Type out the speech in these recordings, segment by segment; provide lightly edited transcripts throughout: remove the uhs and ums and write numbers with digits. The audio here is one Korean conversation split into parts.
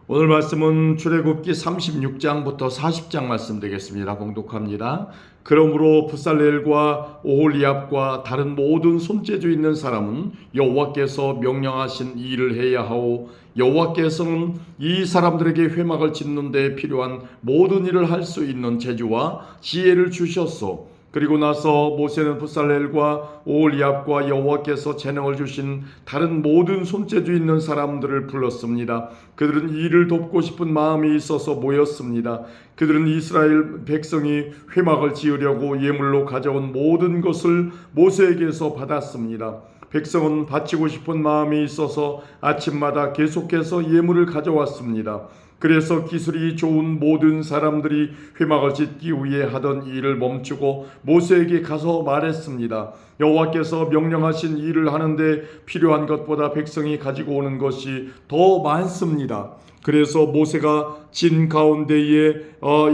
오늘 말씀은 출애굽기 36장부터 40장 말씀 되겠습니다. 봉독합니다. 그러므로 부살렐과 오홀리압과 다른 모든 손재주 있는 사람은 여호와께서 명령하신 일을 해야 하오, 여호와께서는 이 사람들에게 회막을 짓는 데 필요한 모든 일을 할 수 있는 재주와 지혜를 주셨소. 그리고 나서 모세는 부살렐과 오홀리압과 여호와께서 재능을 주신 다른 모든 손재주 있는 사람들을 불렀습니다. 그들은 일을 돕고 싶은 마음이 있어서 모였습니다. 그들은 이스라엘 백성이 회막을 지으려고 예물로 가져온 모든 것을 모세에게서 받았습니다. 백성은 바치고 싶은 마음이 있어서 아침마다 계속해서 예물을 가져왔습니다. 그래서 기술이 좋은 모든 사람들이 회막을 짓기 위해 하던 일을 멈추고 모세에게 가서 말했습니다. 여호와께서 명령하신 일을 하는데 필요한 것보다 백성이 가지고 오는 것이 더 많습니다. 그래서 모세가 진 가운데에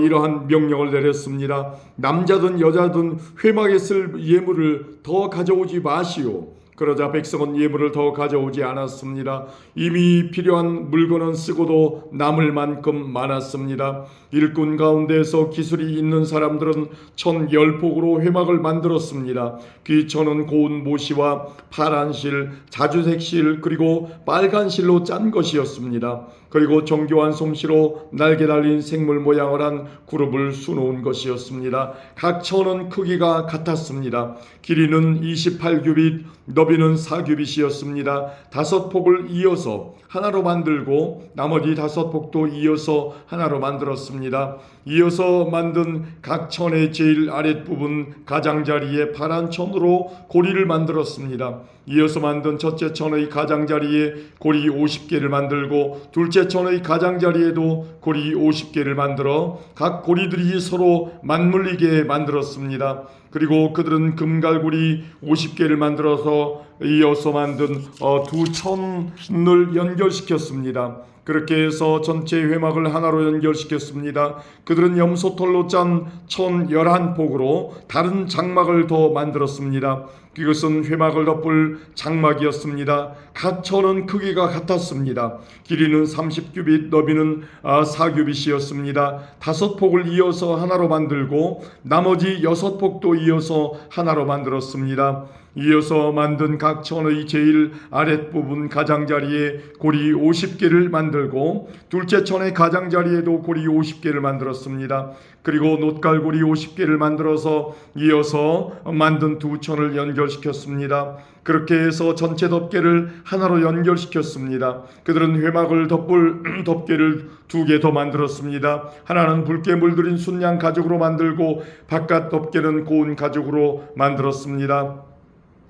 이러한 명령을 내렸습니다. 남자든 여자든 회막에 쓸 예물을 더 가져오지 마시오. 그러자 백성은 예물을 더 가져오지 않았습니다. 이미 필요한 물건은 쓰고도 남을 만큼 많았습니다. 일꾼 가운데서 기술이 있는 사람들은 1,010폭으로 회막을 만들었습니다. 귀천은 고운 모시와 파란 실, 자주색 실, 그리고 빨간 실로 짠 것이었습니다. 그리고 정교한 솜씨로 날개 달린 생물 모양을 한 그룹을 수놓은 것이었습니다. 각 천은 크기가 같았습니다. 길이는 28규빗, 너비는 4규빗이었습니다. 5폭을 이어서 하나로 만들고 나머지 5폭도 이어서 하나로 만들었습니다. 이어서 만든 각 천의 제일 아랫부분 가장자리에 파란 천으로 고리를 만들었습니다. 이어서 만든 첫째 천의 가장자리에 고리 50개를 만들고 둘째 천의 가장자리에도 고리 50개를 만들어 각 고리들이 서로 맞물리게 만들었습니다. 그리고 그들은 금갈고리 50개를 만들어서 이어서 만든 두 천을 연결시켰습니다. 그렇게 해서 전체 회막을 하나로 연결시켰습니다. 그들은 염소털로 짠 1,011폭으로 다른 장막을 더 만들었습니다. 이것은 회막을 덮을 장막이었습니다. 각 천은 크기가 같았습니다. 길이는 30규빗, 너비는 4규빗이었습니다. 5폭을 이어서 하나로 만들고 나머지 6폭도 이어서 하나로 만들었습니다. 이어서 만든 각 천의 제일 아랫부분 가장자리에 고리 50개를 만들고 둘째 천의 가장자리에도 고리 50개를 만들었습니다. 그리고 놋갈고리 50개를 만들어서 이어서 만든 두 천을 연결시켰습니다. 그렇게 해서 전체 덮개를 하나로 연결시켰습니다. 그들은 회막을 덮을 덮개를 2개 더 만들었습니다. 하나는 붉게 물들인 순양 가죽으로 만들고 바깥 덮개는 고운 가죽으로 만들었습니다.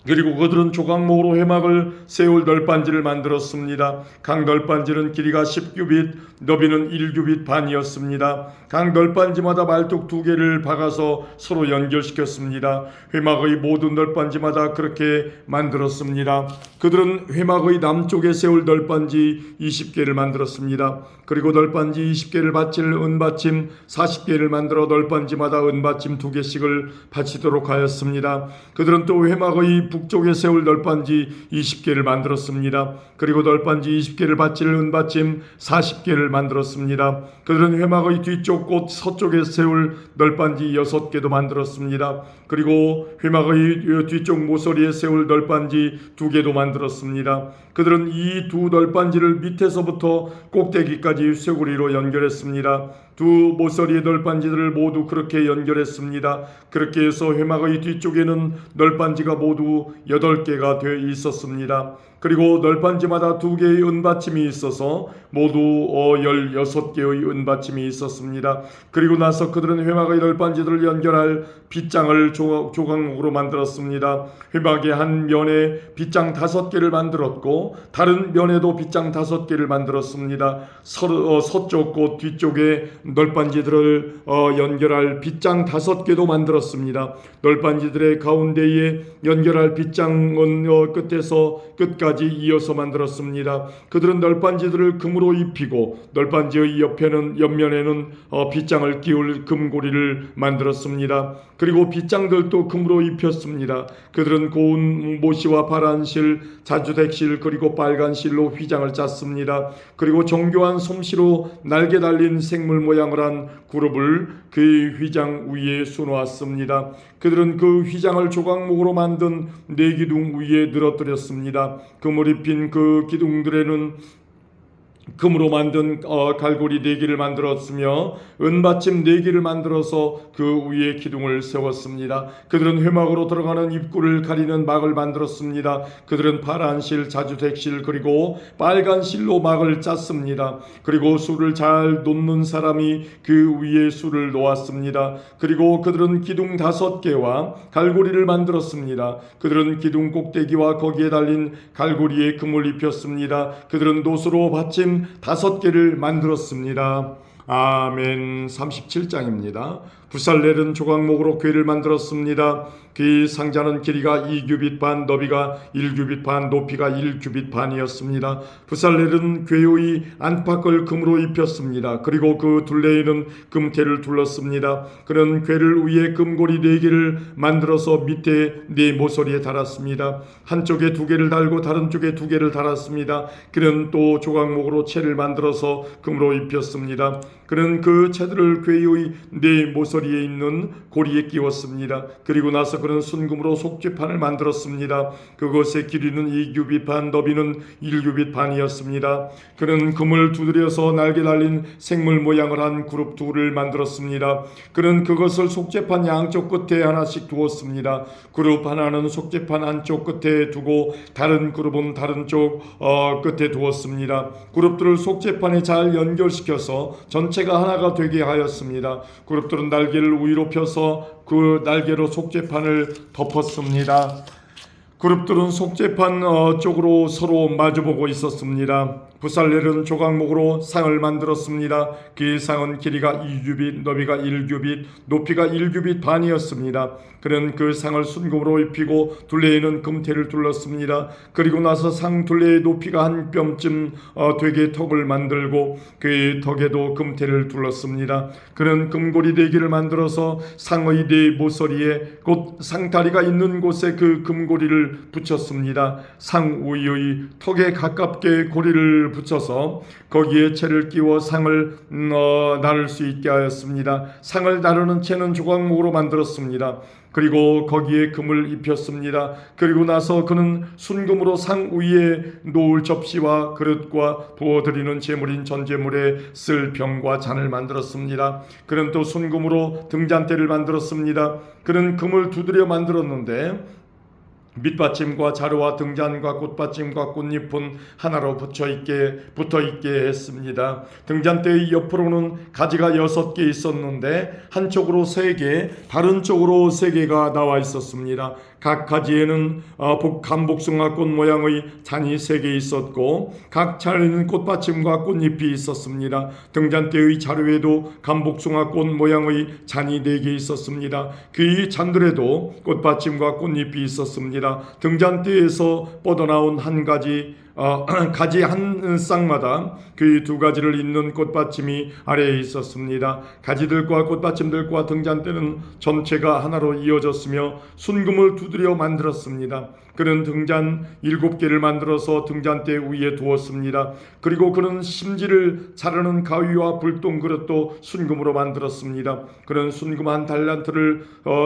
그리고 그들은 조각목으로 회막을 세울 널빤지를 만들었습니다. 각 널빤지는 길이가 10규빗, 너비는 1규빗 반이었습니다. 각 널빤지마다 말뚝 2개를 박아서 서로 연결시켰습니다. 회막의 모든 널빤지마다 그렇게 만들었습니다. 그들은 회막의 남쪽에 세울 널빤지 20개를 만들었습니다. 그리고 널빤지 20개를 받칠 은받침 40개를 만들어 널빤지마다 은받침 2개씩을 받치도록 하였습니다. 그들은 또 회막의 북쪽에 세울 널빤지 20개를 만들었습니다. 그리고 널빤지 20개를 받칠 은받침 40개를 만들었습니다. 그들은 회막의 뒤쪽 곳 서쪽에 세울 널빤지 6개도 만들었습니다. 그리고 회막의 뒤쪽 모서리에 세울 널빤지 2개도 만들었습니다. 그들은 이 두 널빤지를 밑에서부터 꼭대기까지 쇠고리로 연결했습니다. 두 모서리의 널빤지들을 모두 그렇게 연결했습니다. 그렇게 해서 회막의 뒤쪽에는 널빤지가 모두 8개가 되어 있었습니다. 그리고 널빤지마다 2개의 은받침이 있어서 모두 16개의 은받침이 있었습니다. 그리고 나서 그들은 회막의 널빤지들을 연결할 빗장을 조각목으로 만들었습니다. 회막의 한 면에 빗장 5개를 만들었고 다른 면에도 빗장 5개를 만들었습니다. 서쪽 곳 뒤쪽에 널빤지들을 연결할 빗장 5개도 만들었습니다. 널빤지들의 가운데에 연결할 빗장은 끝에서 끝까지 가지 이어서 만들었습니다. 그들은 널빤지들을 금으로 입히고 널빤지의 옆면에는 빗장을 끼울 금고리를 만들었습니다. 그리고 빗장들도 금으로 입혔습니다. 그들은 고운 모시와 파란 실, 자주색실 그리고 빨간 실로 휘장을 짰습니다. 그리고 정교한 솜씨로 날개 달린 생물 모양을 한 그룹을 그 휘장 위에 수놓았습니다. 그들은 그 휘장을 조각목으로 만든 네 기둥 위에 늘어뜨렸습니다. 금을 입힌 그 기둥들에는 금으로 만든 갈고리 4개를 만들었으며 은받침 4개를 만들어서 그 위에 기둥을 세웠습니다. 그들은 회막으로 들어가는 입구를 가리는 막을 만들었습니다. 그들은 파란 실, 자주색 실 그리고 빨간 실로 막을 짰습니다. 그리고 술을 잘 놓는 사람이 그 위에 술을 놓았습니다. 그리고 그들은 기둥 5개와 갈고리를 만들었습니다. 그들은 기둥 꼭대기와 거기에 달린 갈고리에 금을 입혔습니다. 그들은 놋으로 받침 5개를 만들었습니다. 아멘. 37장입니다. 붓살렐은 조각목으로 궤를 만들었습니다. 그 상자는 길이가 2규빗 반, 너비가 1규빗 반, 높이가 1규빗 반이었습니다. 붓살렐은 궤의 안팎을 금으로 입혔습니다. 그리고 그 둘레에는 금테를 둘렀습니다. 그는 궤를 위에 금고리 4개를 만들어서 밑에 4 모서리에 달았습니다. 한쪽에 2개를 달고 다른 쪽에 2개를 달았습니다. 그는 또 조각목으로 채를 만들어서 금으로 입혔습니다. 그는 그 채들을 궤의 4 모서리에 있는 고리에 끼웠습니다. 그리고 나서 그는 순금으로 속죄판을 만들었습니다. 그것의 길이는 2규빗 반, 너비는 1규빗 반이었습니다. 그는 금을 두드려서 날개 달린 생물 모양을 한 그룹 둘을 만들었습니다. 그는 그것을 속죄판 양쪽 끝에 하나씩 두었습니다. 그룹 하나는 속죄판 한쪽 끝에 두고 다른 그룹은 다른 쪽 끝에 두었습니다. 그룹들을 속죄판에 잘 연결시켜서 전체가 하나가 되게 하였습니다. 그룹들은 날개를 위로 펴서 그 날개로 속죄판을 덮었습니다. 그룹들은 속죄판 쪽으로 서로 마주보고 있었습니다. 붓살렐은 조각목으로 상을 만들었습니다. 그 상은 길이가 2규빗, 너비가 1규빗, 높이가 1규빗 반이었습니다. 그는 그 상을 순금으로 입히고 둘레에는 금테를 둘렀습니다. 그리고 나서 상 둘레의 높이가 한 뼘쯤 되게 턱을 만들고 그 턱에도 금테를 둘렀습니다. 그는 금고리 4개를 만들어서 상의 4 모서리에 곧 상다리가 있는 곳에 그 금고리를 붙였습니다. 상 위의 턱에 가깝게 고리를 붙여서 거기에 채를 끼워 상을 나를 수 있게 하였습니다. 상을 나르는 채는 조각목으로 만들었습니다. 그리고 거기에 금을 입혔습니다. 그리고 나서 그는 순금으로 상 위에 놓을 접시와 그릇과 부어드리는 제물인 전제물에 쓸 병과 잔을 만들었습니다. 그는 또 순금으로 등잔대를 만들었습니다. 그는 금을 두드려 만들었는데 밑받침과 자루와 등잔과 꽃받침과 꽃잎은 하나로 붙어 있게 했습니다. 등잔대의 옆으로는 가지가 6개 있었는데 한쪽으로 3개, 다른 쪽으로 3개가 나와 있었습니다. 각 가지에는 감복숭아꽃 모양의 잔이 3개 있었고 각 잔에는 꽃받침과 꽃잎이 있었습니다. 등잔대의 자루에도 감복숭아꽃 모양의 잔이 4개 있었습니다. 그 잔들에도 꽃받침과 꽃잎이 있었습니다. 등잔대에서 뻗어나온 한 가지 가지 한 쌍마다 그 2가지를 잇는 꽃받침이 아래에 있었습니다. 가지들과 꽃받침들과 등잔대는 전체가 하나로 이어졌으며 순금을 두드려 만들었습니다. 그는 등잔 7개를 만들어서 등잔대 위에 두었습니다. 그리고 그는 심지를 자르는 가위와 불똥 그릇도 순금으로 만들었습니다. 그는 순금 한 달란트를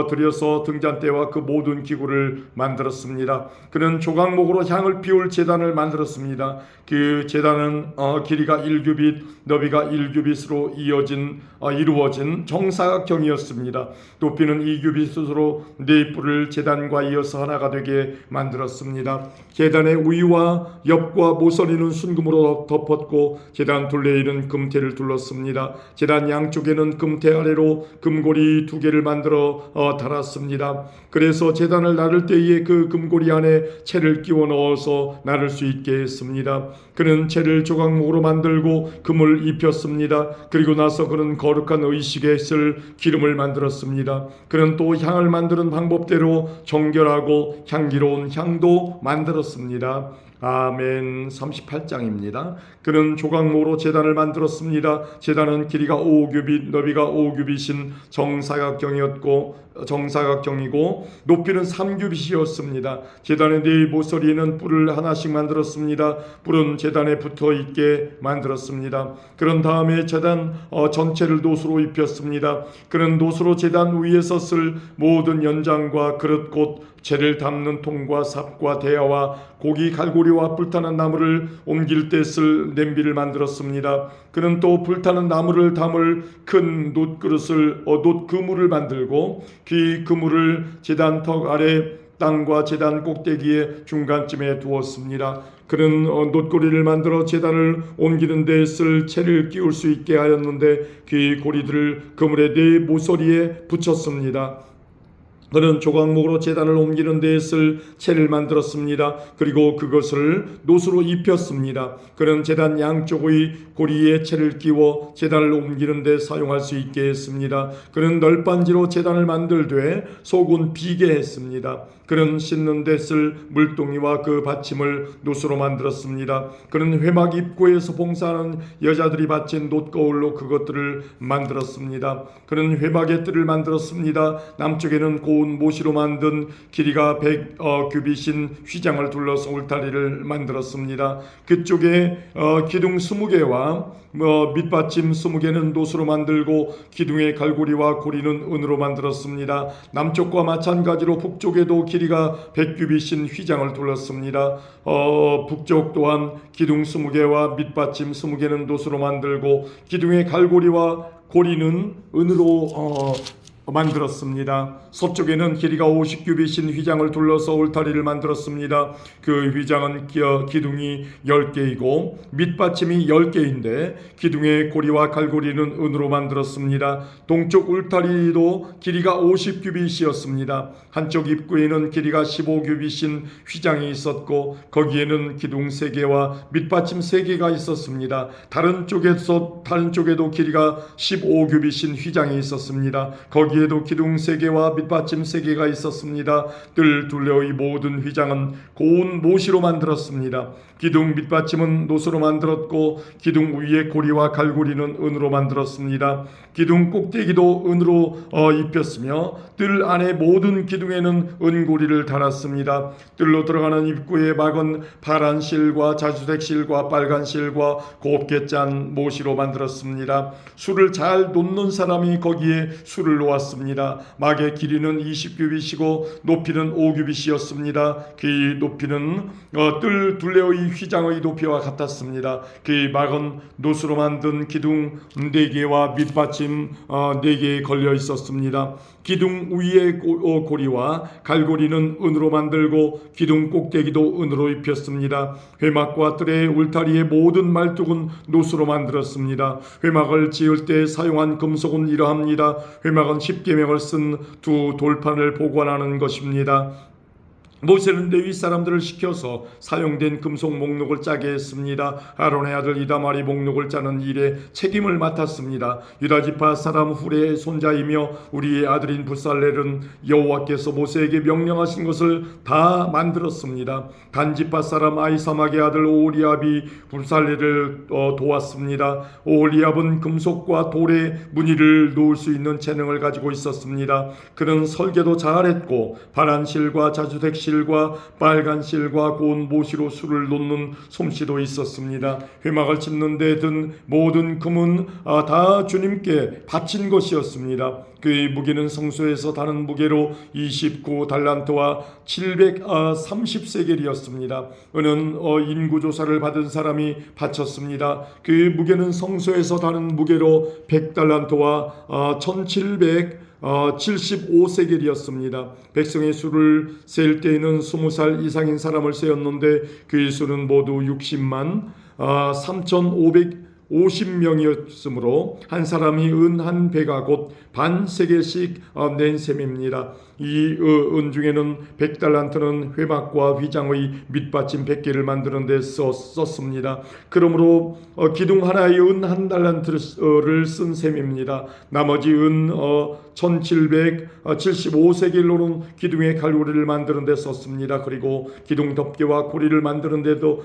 들여서 등잔대와 그 모든 기구를 만들었습니다. 그는 조각목으로 향을 피울 제단을 만들었습니다. 그 제단은 길이가 1규빗, 너비가 1규빗으로 이루어진 정사각형이었습니다. 높이는 2규빗으로 4뿔을 제단과 이어서 하나가 되게 만들었습니다. 제단의 위와 옆과 모서리는 순금으로 덮었고 제단 둘레에는 금테를 둘렀습니다. 제단 양쪽에는 금테 아래로 금고리 2개를 만들어 달았습니다. 그래서 제단을 나를 때에 그 금고리 안에 채를 끼워 넣어서 나를 수 있게 했습니다. 그는 채를 조각목으로 만들고 금을 입혔습니다. 그리고 나서 그는 거룩한 의식에 쓸 기름을 만들었습니다. 그는 또 향을 만드는 방법대로 정결하고 향기로운 향도 만들었습니다. 아멘. 38장입니다. 그는 조각모로 제단을 만들었습니다. 제단은 길이가 5규빗, 너비가 5규빗인 정사각형이고 높이는 3규빗이었습니다. 제단의 네 모서리에는 뿔을 하나씩 만들었습니다. 뿔은 제단에 붙어 있게 만들었습니다. 그런 다음에 제단 전체를 놋으로 입혔습니다. 그는 놋으로 제단 위에서 쓸 모든 연장과 그릇 곧 재를 담는 통과 삽과 대야와 고기 갈고리와 불타는 나무를 옮길 때 쓸 냄비를 만들었습니다. 그는 또 불타는 나무를 담을 큰 놋그릇을 놋그물을 만들고 그 그물을 제단 턱 아래 땅과 제단 꼭대기의 중간쯤에 두었습니다. 그는 놋고리를 만들어 제단을 옮기는 데 쓸 채를 끼울 수 있게 하였는데 그 고리들을 그물의 네 모서리에 붙였습니다. 그는 조각목으로 제단을 옮기는 데에 쓸 채를 만들었습니다. 그리고 그것을 놋으로 입혔습니다. 그는 제단 양쪽의 고리에 채를 끼워 제단을 옮기는 데 사용할 수 있게 했습니다. 그는 널빤지로 제단을 만들되 속은 비게 했습니다. 그는 씻는 데 쓸 물동이와 그 받침을 놋으로 만들었습니다. 그는 회막 입구에서 봉사하는 여자들이 받친 놋거울로 그것들을 만들었습니다. 그는 회막의 뜰을 만들었습니다. 남쪽에는 고운 모시로 만든 길이가 100규빗인 휘장을 둘러서 울타리를 만들었습니다. 그쪽에 기둥 20개와 밑받침 20개는 놋으로 만들고 기둥의 갈고리와 고리는 은으로 만들었습니다. 남쪽과 마찬가지로 북쪽에도 길이가 100규빗인 휘장을 둘렀습니다. 북쪽 또한 기둥 20개와 밑받침 20개는 놋으로 만들고 기둥의 갈고리와 고리는 은으로 만들었습니다. 서쪽에는 길이가 50규빗인 휘장을 둘러서 울타리를 만들었습니다. 그 휘장은 기둥이 10개이고 밑받침이 10개인데 기둥의 고리와 갈고리는 은으로 만들었습니다. 동쪽 울타리도 길이가 50규빗이었습니다. 한쪽 입구에는 길이가 15규빗인 휘장이 있었고 거기에는 기둥 3개와 밑받침 3개가 있었습니다. 다른 쪽에도 길이가 15규빗인 휘장이 있었습니다. 거기에도 기둥 3개와 밑받침 3개가 있었습니다. 뜰 둘레의 모든 휘장은 고운 모시로 만들었습니다. 기둥 밑받침은 놋으로 만들었고 기둥 위의 고리와 갈고리는 은으로 만들었습니다. 기둥 꼭대기도 은으로 입혔으며 뜰 안에 모든 기둥에는 은고리를 달았습니다. 뜰로 들어가는 입구의 막은 파란 실과 자주색 실과 빨간 실과 곱게 짠 모시로 만들었습니다. 술을 잘 놓는 사람이 거기에 술을 놓았습니다. 막의 길이는 20규빗이고 높이는 5규빗이었습니다. 그 높이는 뜰 둘레의 휘장의 높이와 같았습니다. 그 막은 놋으로 만든 기둥 4개와 밑받침 4개에 걸려 있었습니다. 기둥 위의 고리와 갈고리는 은으로 만들고 기둥 꼭대기도 은으로 입혔습니다. 회막과 뜰의 울타리의 모든 말뚝은 놋으로 만들었습니다. 회막을 지을 때 사용한 금속은 이러합니다. 회막은 10계명을 쓴 2 돌판을 보관하는 것입니다. 모세는 레위 사람들을 시켜서 사용된 금속 목록을 짜게 했습니다. 아론의 아들 이다말이 목록을 짜는 일에 책임을 맡았습니다. 유다지파 사람 훌의 손자이며 우리의 아들인 붓살렐은 여호와께서 모세에게 명령하신 것을 다 만들었습니다. 단지파 사람 아이사막의 아들 오홀리압이 붓살렐을 도왔습니다. 오홀리압은 금속과 돌에 무늬를 놓을 수 있는 재능을 가지고 있었습니다. 그는 설계도 잘했고 파란 실과 자주색 실과 빨간 실과 고운 모시로 술을 놓는 솜씨도 있었습니다. 회막을 짓는 데 든 모든 금은 다 주님께 바친 것이었습니다. 그의 무게는 성소에서 다는 무게로 29달란트와 730세겔이었습니다. 은은 인구조사를 받은 사람이 바쳤습니다. 그의 무게는 성소에서 다는 무게로 100달란트와 1775세겔이었습니다. 백성의 수를 셀 때에는 20살 이상인 사람을 세었는데 그의 수는 모두 60만 50명이었으므로 한 사람이 은 한 배가 곧 반 세겔씩 낸 셈입니다. 이 은 중에는 100달란트는 회막과 휘장의 밑받침 100개를 만드는 데 썼습니다. 그러므로 기둥 하나에 은 한 달란트를 쓴 셈입니다. 나머지 은 1775세겔로는 기둥의 갈고리를 만드는 데 썼습니다. 그리고 기둥 덮개와 고리를 만드는 데도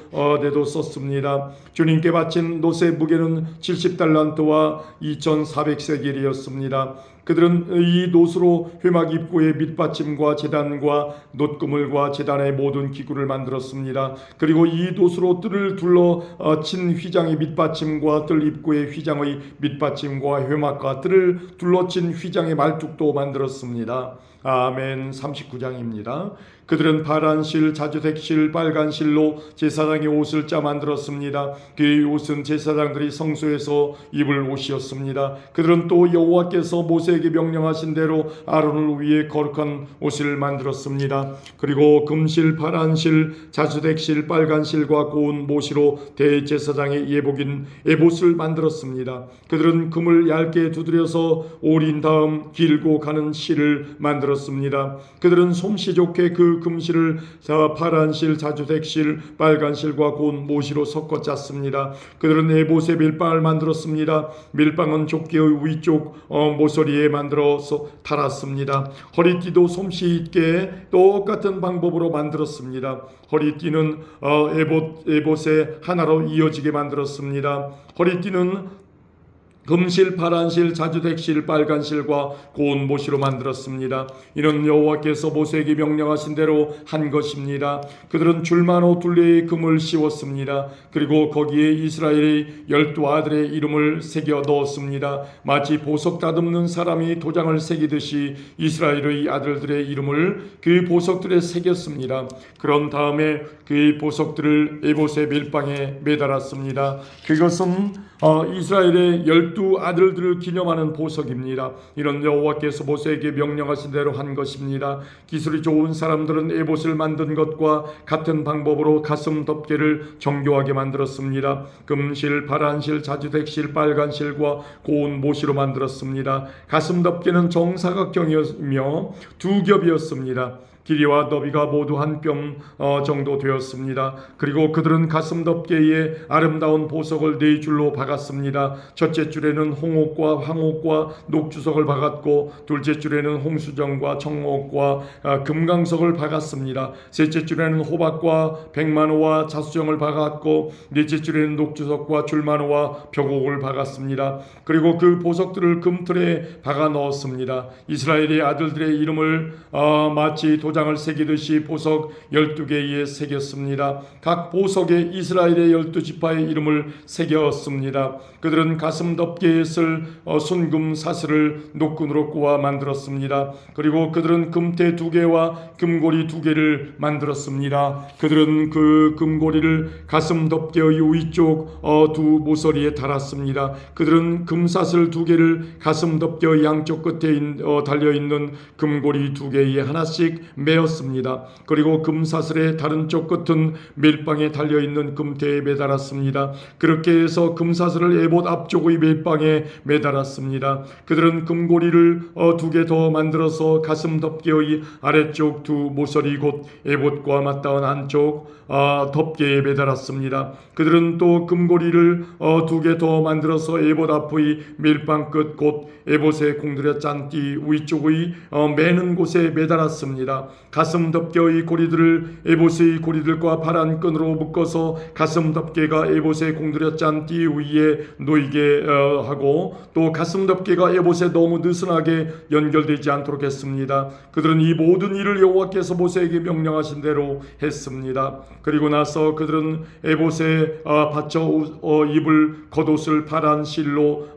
썼습니다. 주님께 바친 노새 무게는 70달란트와 2400세겔이었습니다. 그들은 이 노수로 회막 입구의 밑받침과 제단과 놋그물과 제단의 모든 기구를 만들었습니다. 그리고 이 노수로 뜰을 둘러 친 휘장의 밑받침과 뜰 입구의 휘장의 밑받침과 회막과 뜰을 둘러친 휘장의 말뚝도 만들었습니다. 아멘. 39장입니다. 그들은 파란 실, 자주색 실, 빨간 실로 제사장의 옷을 짜 만들었습니다. 그 옷은 제사장들이 성소에서 입을 옷이었습니다. 그들은 또 여호와께서 모세에게 명령하신 대로 아론을 위해 거룩한 옷을 만들었습니다. 그리고 금실, 파란 실, 자주색 실, 빨간 실과 고운 모시로 대제사장의 예복인 에봇을 만들었습니다. 그들은 금을 얇게 두드려서 오린 다음 길고 가는 실을 만들었습니다. 그들은 솜씨 좋게 그 금실을 파란 실, 자주색 실, 빨간 실과 고운 모시로 섞어 짰습니다. 그들은 에봇의 밀빵을 만들었습니다. 밀빵은 조끼의 위쪽 모서리에 만들어서 달았습니다. 허리띠도 솜씨 있게 똑같은 방법으로 만들었습니다. 허리띠는 에봇의 하나로 이어지게 만들었습니다. 허리띠는 금실, 파란실, 자주색실, 빨간실과 고운 모시로 만들었습니다. 이는 여호와께서 모세에게 명령하신 대로 한 것입니다. 그들은 줄만호 둘레에 금을 씌웠습니다. 그리고 거기에 이스라엘의 12아들의 이름을 새겨 넣었습니다. 마치 보석 다듬는 사람이 도장을 새기듯이 이스라엘의 아들들의 이름을 그 보석들에 새겼습니다. 그런 다음에 그 보석들을 에봇의 밀방에 매달았습니다. 그것은 이스라엘의 12아들들을 기념하는 보석입니다. 이런 여호와께서 모세에게 명령하신 대로 한 것입니다. 기술이 좋은 사람들은 에봇을 만든 것과 같은 방법으로 가슴 덮개를 정교하게 만들었습니다. 금실, 파란실, 자주색실, 빨간실과 고운 모시로 만들었습니다. 가슴 덮개는 정사각형이며 두 겹이었습니다. 길이와 너비가 모두 한 뼘 정도 되었습니다. 그리고 그들은 가슴 덮개에 아름다운 보석을 네 줄로 박았습니다. 첫째 줄에는 홍옥과 황옥과 녹주석을 박았고, 둘째 줄에는 홍수정과 청옥과 금강석을 박았습니다. 셋째 줄에는 호박과 백만호와 자수정을 박았고, 넷째 줄에는 녹주석과 줄만호와 벽옥을 박았습니다. 그리고 그 보석들을 금틀에 박아 넣었습니다. 이스라엘의 아들들의 이름을 마치 도장을 새기듯이 보석 12개에 새겼습니다. 각 보석에 이스라엘의 12지파의 이름을 새겼습니다. 그들은 가슴 덮개에 쓸 순금 사슬을 녹근으로 꼬아 만들었습니다. 그리고 그들은 금태 2개와 금고리 2개를 만들었습니다. 그들은 그 금고리를 가슴 덮개의 위쪽 두 모서리에 달았습니다. 그들은 금사슬 2개를 가슴 덮개의 양쪽 끝에 달려있는 금고리 2개에 하나씩 매었습니다. 그리고 금사슬의 다른 쪽 끝은 밀방에 달려있는 금태에 매달았습니다. 그렇게 해서 금사슬을 에봇 앞쪽의 밀방에 매달았습니다. 그들은 금고리를 2개 더 만들어서 가슴 덮개의 아래쪽 두 모서리 곧 에봇과 맞닿은 안쪽 덮개에 매달았습니다. 그들은 또 금고리를 2개 더 만들어서 에봇 앞의 밀방 끝 곧 에봇의 공들여 짠 띠 위쪽의 매는 곳에 매달았습니다. 가슴 덮개의 고리들을 에봇의 고리들과 파란 끈으로 묶어서 가슴 덮개가 에봇의 공들여 짠 띠 위에 놓이게 하고, 또 가슴 덮개가 에봇에 너무 느슨하게 연결되지 않도록 했습니다. 그들은 이 모든 일을 여호와께서 모세에게 명령하신 대로 했습니다. 그리고 나서 그들은 에봇에 받쳐 입을 겉옷을 파란 실로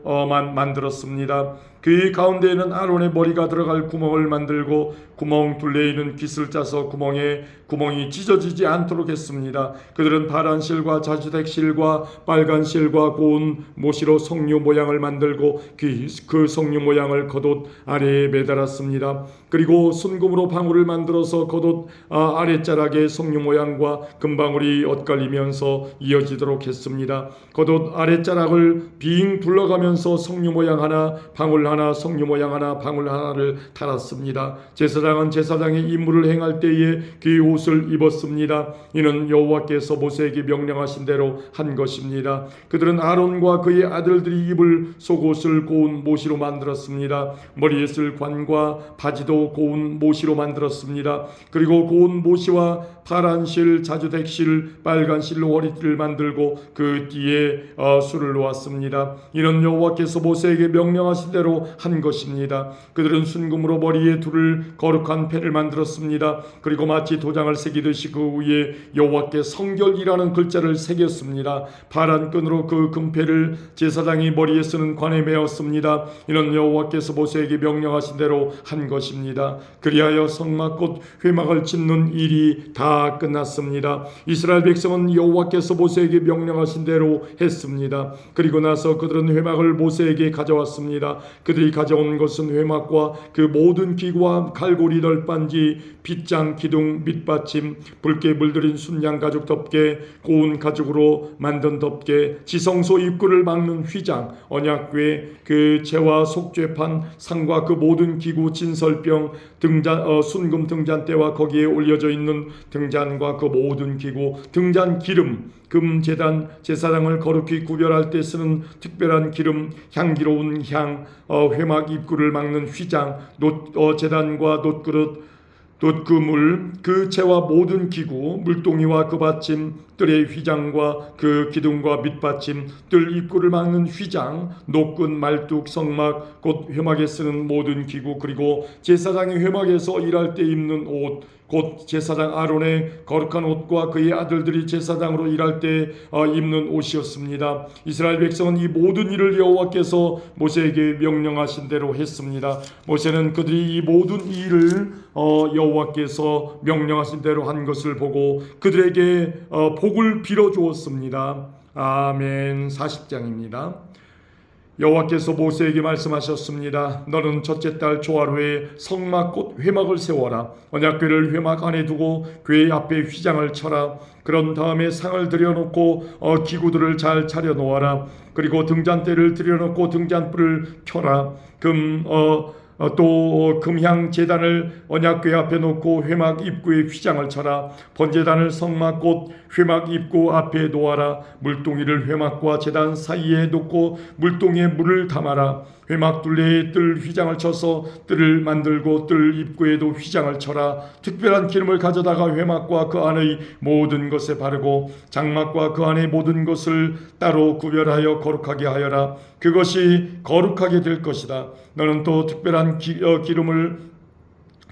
만들었습니다. 그 가운데에는 아론의 머리가 들어갈 구멍을 만들고 구멍 둘레에는 깃을 짜서 구멍이 찢어지지 않도록 했습니다. 그들은 파란 실과 자주색 실과 빨간 실과 고운 모시로 석류 모양을 만들고 그 석류 모양을 겉옷 아래에 매달았습니다. 그리고 순금으로 방울을 만들어서 겉옷 아랫자락에 석류 모양과 금방울이 엇갈리면서 이어지도록 했습니다. 겉옷 아랫자락을 빙 둘러가면서 석류 모양 하나, 방울 하나, 석류 모양 하나, 방울 하나를 달았습니다. 제사장은 제사장의 임무를 행할 때에 그 옷을 입었습니다. 이는 여호와께서 모세에게 명령하신 대로 한 것입니다. 그들은 아론과 그의 아들들이 입을 속옷을 고운 모시로 만들었습니다. 머리에 쓸 관과 바지도 고운 모시로 만들었습니다. 그리고 고운 모시와 파란 실, 자주색 실, 빨간 실로 허리띠를 만들고 그 뒤에 술을 놓았습니다. 이는 여호와께서 모세에게 명령하신 대로 한 것입니다. 그들은 순금으로 머리에 둘을 거룩한 패를 만들었습니다. 그리고 마치 도장을 새기듯이 그 위에 여호와께 성결이라는 글자를 새겼습니다. 파란 끈으로 그 금패를 제사장이 머리에 쓰는 관에 메었습니다. 이는 여호와께서 모세에게 명령하신 대로 한 것입니다. 그리하여 성막곧 회막을 짓는 일이 다 끝났습니다. 이스라엘 백성은 여호와께서 모세에게 명령하신 대로 했습니다. 그리고 나서 그들은 회막을 모세에게 가져왔습니다. 그들이 가져온 것은 회막과 그 모든 기구와 갈고리, 널빤지, 빗장, 기둥, 밑받침, 붉게 물들인 순양 가죽 덮개, 고운 가죽으로 만든 덮개, 지성소 입구를 막는 휘장, 언약궤, 그 제와 속죄판, 상과 그 모든 기구, 진설병, 순금 등잔대와 거기에 올려져 있는 등잔과 그 모든 기구, 등잔 기름, 금제단, 제사장을 거룩히 구별할 때 쓰는 특별한 기름, 향기로운 향, 회막 입구를 막는 휘장, 제단과 놋그릇, 돛그물, 그 채와 모든 기구, 물동이와 그 받침, 뜰의 휘장과 그 기둥과 밑받침, 뜰 입구를 막는 휘장, 노끈, 말뚝, 성막, 곧 회막에 쓰는 모든 기구, 그리고 제사장이 회막에서 일할 때 입는 옷, 곧 제사장 아론의 거룩한 옷과 그의 아들들이 제사장으로 일할 때 입는 옷이었습니다. 이스라엘 백성은 이 모든 일을 여호와께서 모세에게 명령하신 대로 했습니다. 모세는 그들이 이 모든 일을 여호와께서 명령하신 대로 한 것을 보고 그들에게 복을 빌어 주었습니다. 아멘. 40장입니다. 여호와께서 모세에게 말씀하셨습니다. 너는 첫째 달 초하루에 성막 곧 회막을 세워라. 언약궤를 회막 안에 두고 궤 앞에 휘장을 쳐라. 그런 다음에 상을 들여놓고 기구들을 잘 차려놓아라. 그리고 등잔대를 들여놓고 등잔불을 켜라. 또 금향 제단을 언약궤 앞에 놓고 회막 입구에 휘장을 쳐라. 번제단을 성막 곧 회막 입구 앞에 놓아라. 물동이를 회막과 제단 사이에 놓고 물동이에 물을 담아라. 회막 둘레에 뜰 휘장을 쳐서 뜰을 만들고 뜰 입구에도 휘장을 쳐라. 특별한 기름을 가져다가 회막과 그 안의 모든 것에 바르고 장막과 그 안의 모든 것을 따로 구별하여 거룩하게 하여라. 그것이 거룩하게 될 것이다. 너는 또 특별한 기름을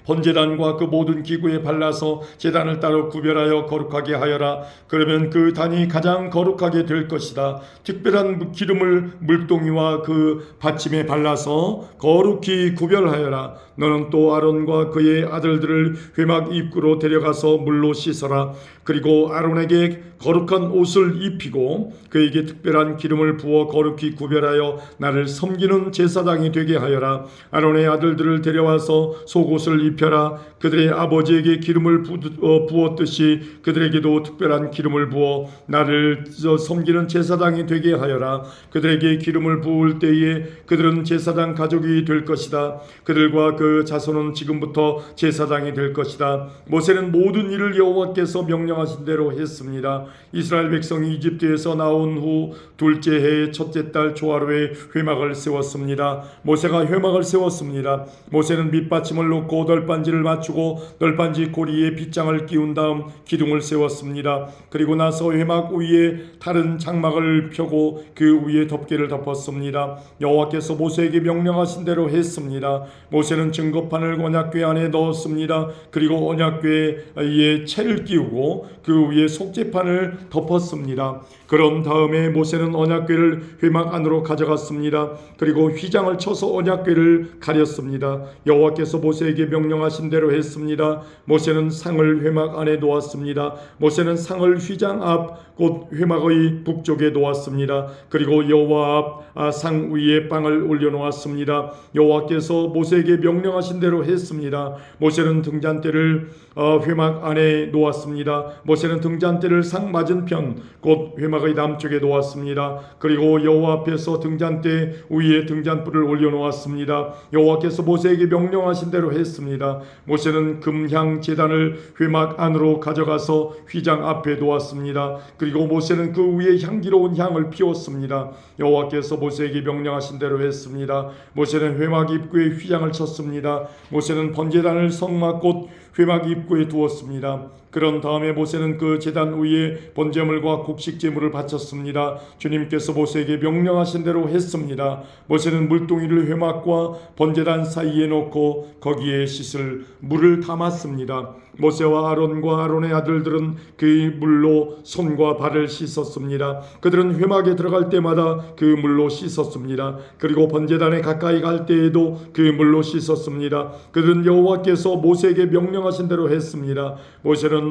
번제단과 그 모든 기구에 발라서 제단을 따로 구별하여 거룩하게 하여라. 그러면 그 단이 가장 거룩하게 될 것이다. 특별한 기름을 물동이와 그 받침에 발라서 거룩히 구별하여라. 너는 또 아론과 그의 아들들을 회막 입구로 데려가서 물로 씻어라. 그리고 아론에게 거룩한 옷을 입히고 그에게 특별한 기름을 부어 거룩히 구별하여 나를 섬기는 제사장이 되게 하여라. 아론의 아들들을 데려와서 속옷을 입혀라. 그들의 아버지에게 기름을 부었듯이 그들에게도 특별한 기름을 부어 나를 섬기는 제사장이 되게 하여라. 그들에게 기름을 부을 때에 그들은 제사장 가족이 될 것이다. 그들과 그 자손은 지금부터 제사장이 될 것이다. 모세는 모든 일을 여호와께서 명령하신 대로 했습니다. 이스라엘 백성이 이집트에서 나온 후 둘째 해 첫째 달 초하루에 회막을 세웠습니다. 모세가 회막을 세웠습니다. 모세는 밑받침을 놓고 널빤지를 맞추고 널빤지 고리에 빗장을 끼운 다음 기둥을 세웠습니다. 그리고 나서 회막 위에 다른 장막을 펴고 그 위에 덮개를 덮었습니다. 여호와께서 모세에게 명령하신 대로 했습니다. 모세는 증거판을 언약궤 안에 넣었습니다. 그리고 언약궤 위에 채를 끼우고 그 위에 속죄판을 덮었습니다. 그런 다음에 모세는 언약궤를 회막 안으로 가져갔습니다. 그리고 휘장을 쳐서 언약궤를 가렸습니다. 여호와께서 모세에게 명령하신 대로 했습니다. 모세는 상을 회막 안에 놓았습니다. 모세는 상을 휘장 앞 곧 회막의 북쪽에 놓았습니다. 그리고 여호와 앞 상 위에 빵을 올려놓았습니다. 여호와께서 모세에게 명령하신 대로 했습니다. 모세는 등잔대를 회막 안에 놓았습니다. 모세는 등잔대를 상 맞은편 곧 회막의 남쪽에 놓았습니다. 그리고 여호와 앞에서 등잔대 위에 등잔불을 올려놓았습니다. 여호와께서 모세에게 명령하신 대로 했습니다. 모세는 금향 제단을 회막 안으로 가져가서 휘장 앞에 놓았습니다. 그리고 모세는 그 위에 향기로운 향을 피웠습니다. 여호와께서 모세에게 명령하신 대로 했습니다. 모세는 회막 입구에 휘장을 쳤습니다. 모세는 번제단을 성막 곧 회막 입구에 두었습니다. 그런 다음에 모세는 그 제단 위에 번제물과 곡식 제물을 바쳤습니다. 주님께서 모세에게 명령하신 대로 했습니다. 모세는 물동이를 회막과 번제단 사이에 놓고 거기에 씻을 물을 담았습니다. 모세와 아론과 아론의 아들들은 그 물로 손과 발을 씻었습니다. 그들은 회막에 들어갈 때마다 그 물로 씻었습니다. 그리고 번제단에 가까이 갈 때에도 그 물로 씻었습니다. 그들은 여호와께서 모세에게 명령하신 대로 했습니다. 모세는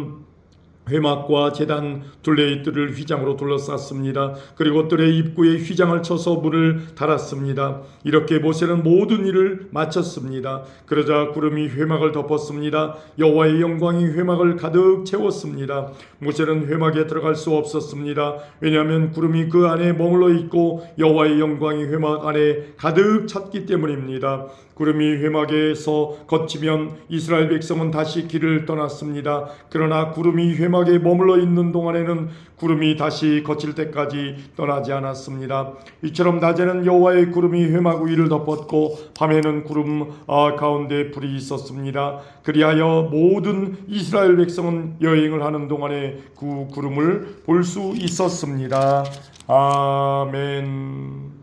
회막과 제단 둘레의 뜰을 휘장으로 둘러쌌습니다. 그리고 뜰의 입구에 휘장을 쳐서 문을 달았습니다. 이렇게 모세는 모든 일을 마쳤습니다. 그러자 구름이 회막을 덮었습니다. 여호와의 영광이 회막을 가득 채웠습니다. 모세는 회막에 들어갈 수 없었습니다. 왜냐하면 구름이 그 안에 머물러 있고 여호와의 영광이 회막 안에 가득 찼기 때문입니다. 구름이 회막에서 거치면 이스라엘 백성은 다시 길을 떠났습니다. 그러나 구름이 회막에 머물러 있는 동안에는 구름이 다시 거칠 때까지 떠나지 않았습니다. 이처럼 낮에는 여호와의 구름이 회막 위를 덮었고 밤에는 구름 가운데 불이 있었습니다. 그리하여 모든 이스라엘 백성은 여행을 하는 동안에 그 구름을 볼 수 있었습니다. 아멘.